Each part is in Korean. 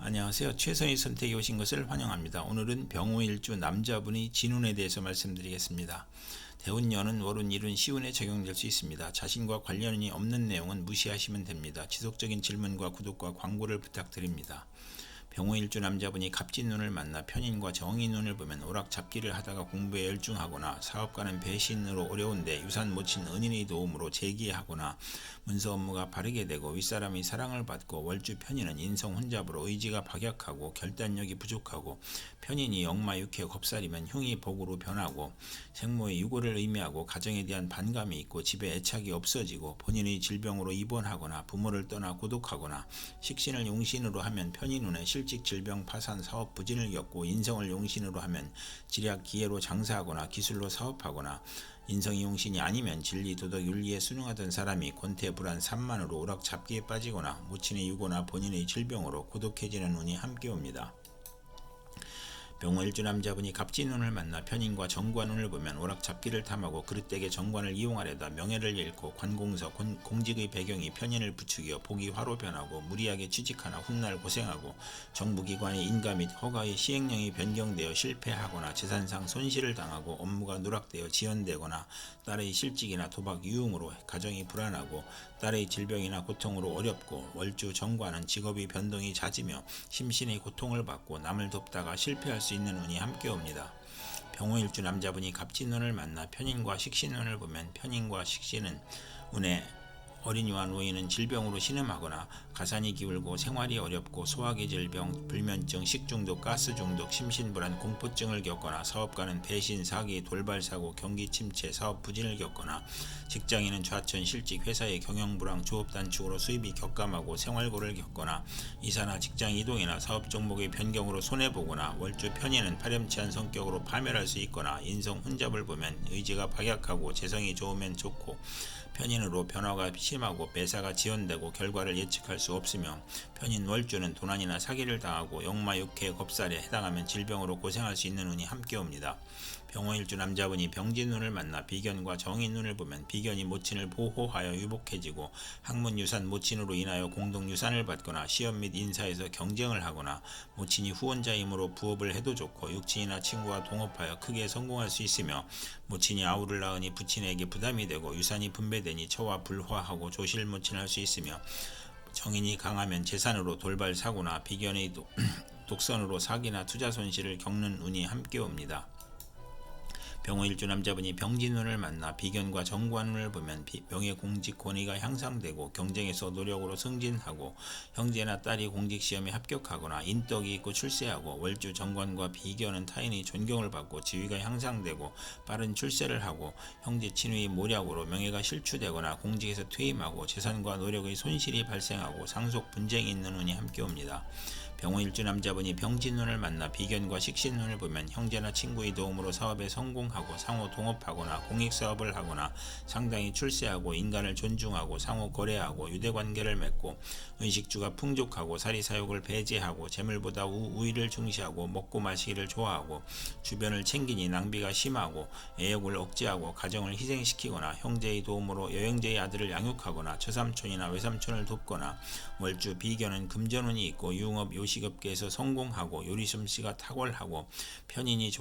안녕하세요. 최선의 선택에 오신 것을 환영합니다. 오늘은 병호일주 남자분의 진운에 대해서 말씀드리겠습니다. 대운년은 월운, 일운, 시운에 적용될 수 있습니다. 자신과 관련이 없는 내용은 무시하시면 됩니다. 지속적인 질문과 구독과 광고를 부탁드립니다. 병호일주 남자분이 갑진운을 만나 편인과 정인운을 보면 오락잡기를 하다가 공부에 열중하거나 사업가는 배신으로 어려운데 유산 모친 은인의 도움으로 재기하거나 문서 업무가 바르게 되고 윗사람의 사랑을 받고 월주 편인은 인성 혼잡으로 의지가 박약하고 결단력이 부족하고 편인이 역마육해 겁살이면 흉이 복으로 변하고 생모의 유고를 의미하고 가정에 대한 반감이 있고 집에 애착이 없어지고 본인의 질병으로 입원하거나 부모를 떠나 고독하거나 식신을 용신으로 하면 편인운에 실직 질병 파산 사업 부진을 겪고 인성을 용신으로 하면 지략 기회로 장사하거나 기술로 사업하거나 인성이 용신이 아니면 진리 도덕 윤리에 순응하던 사람이 권태불안 산만으로 오락잡기에 빠지거나 모친의 유고나 본인의 질병으로 고독해지는 운이 함께 옵니다. 병호일주 남자분이 갑진운을 만나 편인과 정관운을 보면 오락잡기를 탐하고 그릇되게 정관을 이용하려다 명예를 잃고 관공서 공직의 배경이 편인을 부추겨 복이 화로 변하고 무리하게 취직하나 훗날 고생하고 정부기관의 인가 및 허가의 시행령이 변경되어 실패하거나 재산상 손실을 당하고 업무가 누락되어 지연되거나 딸의 실직이나 도박 유흥으로 가정이 불안하고 딸의 질병이나 고통으로 어렵고 월주 정관은 직업의 변동이 잦으며 심신의 고통을 받고 남을 돕다가 실패할 수 있는 운이 함께 옵니다. 병호일주 남자분이 갑진운을 만나 편인과 식신운을 보면 편인과 식신은 운에 어린이와 노인은 질병으로 신음하거나 가산이 기울고 생활이 어렵고 소화기 질병, 불면증, 식중독, 가스중독, 심신불안, 공포증을 겪거나 사업가는 배신, 사기, 돌발사고, 경기 침체, 사업 부진을 겪거나 직장인은 좌천, 실직, 회사의 경영불황, 조업단축으로 수입이 격감하고 생활고를 겪거나 이사나 직장 이동이나 사업 종목의 변경으로 손해보거나 월주 편인은 파렴치한 성격으로 파멸할 수 있거나 인성 혼잡을 보면 의지가 박약하고 재성이 좋으면 좋고 편인으로 변화가 심하고 매사가 지연되고 결과를 예측할 수 없으며 편인 월주는 도난이나 사기를 당하고 역마육해 겁살에 해당하면 질병으로 고생할 수 있는 운이 함께 옵니다. 병호일주 남자분이 병진운을 만나 비견과 정인운을 보면 비견이 모친을 보호하여 유복해지고 학문유산 모친으로 인하여 공동유산을 받거나 시험 및 인사에서 경쟁을 하거나 모친이 후원자이므로 부업을 해도 좋고 육친이나 친구와 동업하여 크게 성공할 수 있으며 모친이 아우를 낳으니 부친에게 부담이 되고 유산이 분배되니 처와 불화하고 조실모친할 수 있으며 정인이 강하면 재산으로 돌발 사고나 비견의 독선으로 사기나 투자 손실을 겪는 운이 함께 옵니다. 병호일주 남자분이 병진운을 만나 비견과 정관운을 보면 명예 공직 권위가 향상되고 경쟁에서 노력으로 승진하고 형제나 딸이 공직시험에 합격하거나 인덕이 있고 출세하고 월주 정관과 비견은 타인의 존경을 받고 지위가 향상되고 빠른 출세를 하고 형제 친위의 모략으로 명예가 실추되거나 공직에서 퇴임하고 재산과 노력의 손실이 발생하고 상속 분쟁이 있는 운이 함께 옵니다. 병호일주 남자분이 병진운을 만나 비견과 식신운을 보면 형제나 친구의 도움으로 사업에 성공하고 상호 동업하거나 공익사업을 하거나 상당히 출세하고 인간을 존중하고 상호 거래하고 유대관계를 맺고 의식주가 풍족하고 사리사욕을 배제하고 재물보다 우위를 중시하고 먹고 마시기를 좋아하고 주변을 챙기니 낭비가 심하고 애욕을 억제하고 가정을 희생시키거나 형제의 도움으로 여행제의 아들을 양육하거나 처삼촌이나 외삼촌을 돕거나 월주 비견은 금전운이 있고 유흥업 요식업계에서 성공하고 요리솜씨가 탁월하고 편인이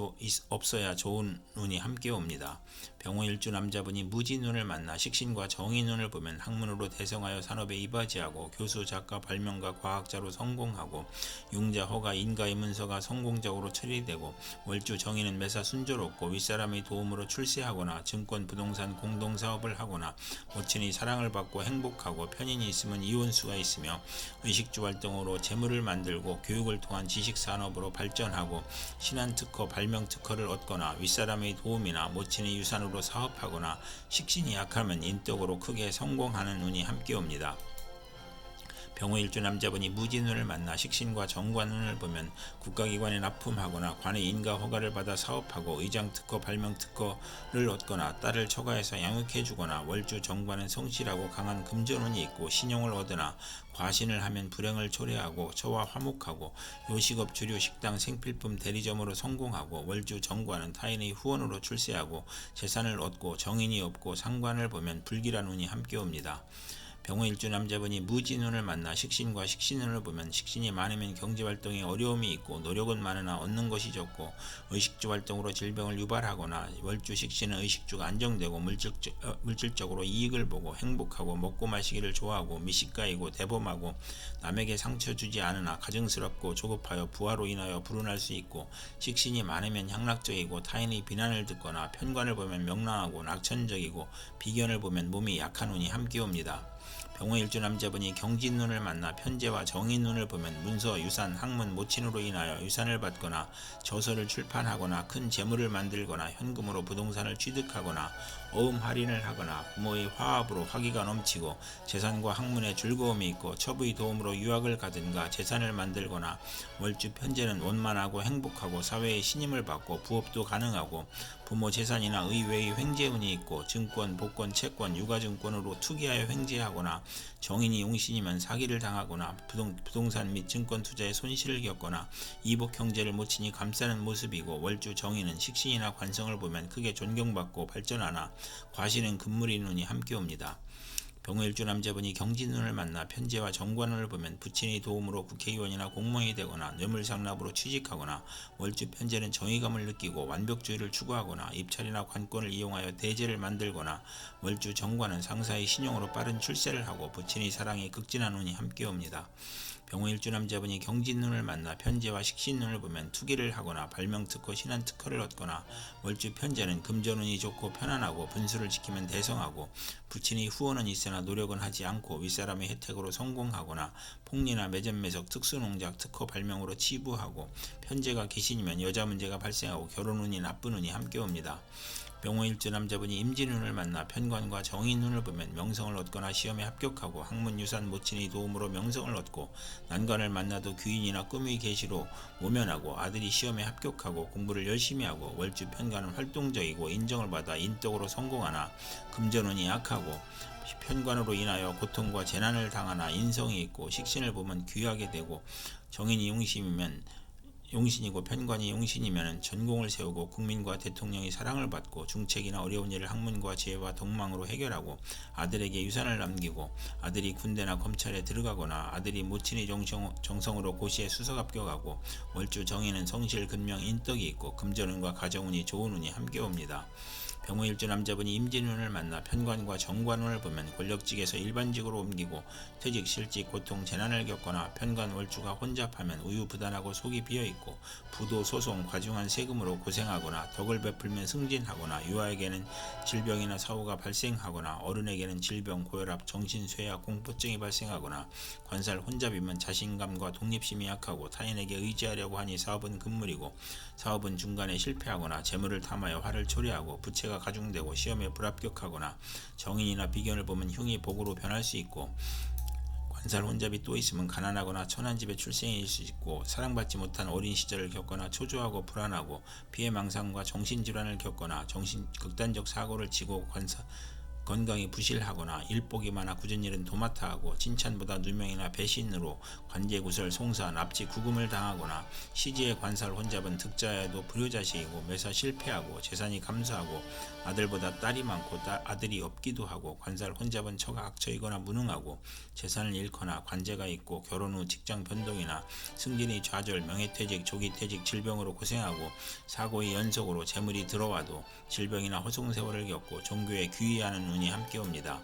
없어야 좋은 운이 함께 옵니다. 병호일주 남자분이 무진운을 만나 식신과 정인운을 보면 학문으로 대성하여 산업에 이바지하고 교수, 작가, 발명가, 과학자로 성공하고 융자, 허가, 인가의 문서가 성공적으로 처리되고 월주 정인은 매사 순조롭고 윗사람의 도움으로 출세하거나 증권, 부동산, 공동사업을 하거나 모친의 사랑을 받고 행복하고 편인이 있으면 이혼수가 있으며 의식주 활동으로 재물을 만들고 교육을 통한 지식산업으로 발전하고 신한특허, 발명특허를 얻거나 윗사람의 도움이나 모친의 유산으로 사업하거나 식신이 약하면 인덕으로 크게 성공하는 운이 함께 옵니다. 병호일주 남자분이 무진운을 만나 식신과 정관운을 보면 국가기관에 납품하거나 관의 인가 허가를 받아 사업하고 의장특허, 발명특허를 얻거나 딸을 처가해서 양육해주거나 월주 정관은 성실하고 강한 금전운이 있고 신용을 얻으나 과신을 하면 불행을 초래하고 처와 화목하고 요식업, 주류, 식당, 생필품 대리점으로 성공하고 월주 정관은 타인의 후원으로 출세하고 재산을 얻고 정인이 없고 상관을 보면 불길한 운이 함께 옵니다. 병호일주 남자분이 무진운을 만나 식신과 식신운을 보면 식신이 많으면 경제활동에 어려움이 있고 노력은 많으나 얻는 것이 적고 의식주 활동으로 질병을 유발하거나 월주 식신은 의식주가 안정되고 물질적으로 이익을 보고 행복하고 먹고 마시기를 좋아하고 미식가이고 대범하고 남에게 상처 주지 않으나 가증스럽고 조급하여 부하로 인하여 불운할 수 있고 식신이 많으면 향락적이고 타인의 비난을 듣거나 편관을 보면 명랑하고 낙천적이고 비견을 보면 몸이 약한 운이 함께 옵니다. 병호일주 남자분이 경진운을 만나 편제와 정인운을 보면 문서, 유산, 학문, 모친으로 인하여 유산을 받거나 저서를 출판하거나 큰 재물을 만들거나 현금으로 부동산을 취득하거나 어음 할인을 하거나 부모의 화합으로 화기가 넘치고 재산과 학문에 즐거움이 있고 첩의 도움으로 유학을 가든가 재산을 만들거나 월주 편제는 원만하고 행복하고 사회의 신임을 받고 부업도 가능하고 부모 재산이나 의외의 횡재운이 있고 증권, 복권, 채권, 유가증권으로 투기하여 횡재하거나 정인이 용신이면 사기를 당하거나 부동산 및 증권 투자에 손실을 겪거나 이복 형제를 모친이 감싸는 모습이고 월주 정인은 식신이나 관성을 보면 크게 존경받고 발전하나 과실은 금물이 눈이 함께 옵니다. 병호일주 남자분이 경진운을 만나 편제와 정관운을 보면 부친의 도움으로 국회의원이나 공무원이 되거나 뇌물상납으로 취직하거나 월주 편제는 정의감을 느끼고 완벽주의를 추구하거나 입찰이나 관권을 이용하여 대제를 만들거나 월주 정관은 상사의 신용으로 빠른 출세를 하고 부친의 사랑이 극진한 운이 함께 옵니다. 병호일주 남자분이 경진운을 만나 편제와 식신운을 보면 투기를 하거나 발명특허, 신한특허를 얻거나 월주 편제는 금전운이 좋고 편안하고 분수를 지키면 대성하고 부친의 후원은 있으나 노력은 하지 않고 윗사람의 혜택으로 성공하거나 폭리나 매점매석, 특수농작, 특허 발명으로 치부하고 편제가 귀신이면 여자 문제가 발생하고 결혼운이 나쁜 운이 함께 옵니다. 병호일주 남자분이 임진운을 만나 편관과 정인운을 보면 명성을 얻거나 시험에 합격하고 학문 유산 모친의 도움으로 명성을 얻고 난관을 만나도 귀인이나 꿈의 계시로 모면하고 아들이 시험에 합격하고 공부를 열심히 하고 월주 편관은 활동적이고 인정을 받아 인덕으로 성공하나 금전운이 약하고 편관으로 인하여 고통과 재난을 당하나 인성이 있고 식신을 보면 귀하게 되고 정인이 용신이고 편관이 용신이면 전공을 세우고 국민과 대통령의 사랑을 받고 중책이나 어려운 일을 학문과 지혜와 덕망으로 해결하고 아들에게 유산을 남기고 아들이 군대나 검찰에 들어가거나 아들이 모친의 정성으로 고시에 수석 합격하고 월주 정인은 성실 근명 인덕이 있고 금전운과 가정운이 좋은 운이 함께 옵니다. 병호일주 남자분이 임진운을 만나 편관과 정관운을 보면 권력직에서 일반직으로 옮기고 퇴직, 실직, 고통, 재난을 겪거나 편관 월주가 혼잡하면 우유부단하고 속이 비어있고 부도, 소송, 과중한 세금으로 고생하거나 덕을 베풀면 승진하거나 유아에게는 질병이나 사고가 발생하거나 어른에게는 질병, 고혈압, 정신쇠약, 공포증이 발생하거나 관살 혼잡이면 자신감과 독립심이 약하고 타인에게 의지하려고 하니 사업은 금물이고 사업은 중간에 실패하거나 재물을 탐하여 화를 초래하고 부채가 가중되고 시험에 불합격하거나 정인이나 비견을 보면 흉이 복으로 변할 수 있고 관살 혼잡이 또 있으면 가난하거나 천한 집의 출생일 수 있고 사랑받지 못한 어린 시절을 겪거나 초조하고 불안하고 피해망상과 정신질환을 겪거나 극단적 사고를 치고 건강이 부실하거나 일복이 많아 굳은 일은 도맡아 하고 칭찬보다 누명이나 배신으로 관제구설, 송사, 납치, 구금을 당하거나 시지의 관살 혼잡은 득자여도 불효자식이고 매사 실패하고 재산이 감소하고 아들보다 딸이 많고 아들이 없기도 하고 관살 혼잡은 처가 악처이거나 무능하고 재산을 잃거나 관제가 있고 결혼 후 직장 변동이나 승진의 좌절, 명예퇴직, 조기퇴직, 질병으로 고생하고 사고의 연속으로 재물이 들어와도 질병이나 허송세월을 겪고 종교에 귀의하는 운이 함께 옵니다.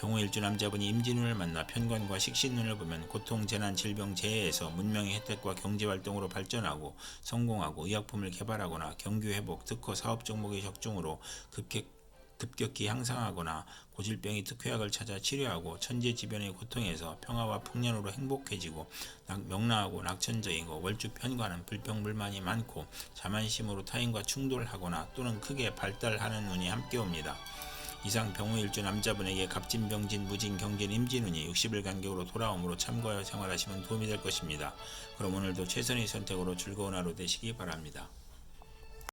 병호일주 남자분이 임진운을 만나 편관과 식신운을 보면 고통, 재난, 질병, 재해에서 문명의 혜택과 경제활동으로 발전하고 성공하고 의약품을 개발하거나 경규회복, 특허, 사업 종목의 적중으로 급격히 향상하거나 고질병이 특효약을 찾아 치료하고 천재지변의 고통에서 평화와 풍년으로 행복해지고 명랑하고 낙천적이고 월주 편관은 불평불만이 많고 자만심으로 타인과 충돌하거나 또는 크게 발달하는 운이 함께 옵니다. 이상 병호일주 남자분에게 갑진병진 무진 경진 임진운이 60일 간격으로 돌아옴으로 참고하여 생활하시면 도움이 될 것입니다. 그럼 오늘도 최선의 선택으로 즐거운 하루 되시기 바랍니다.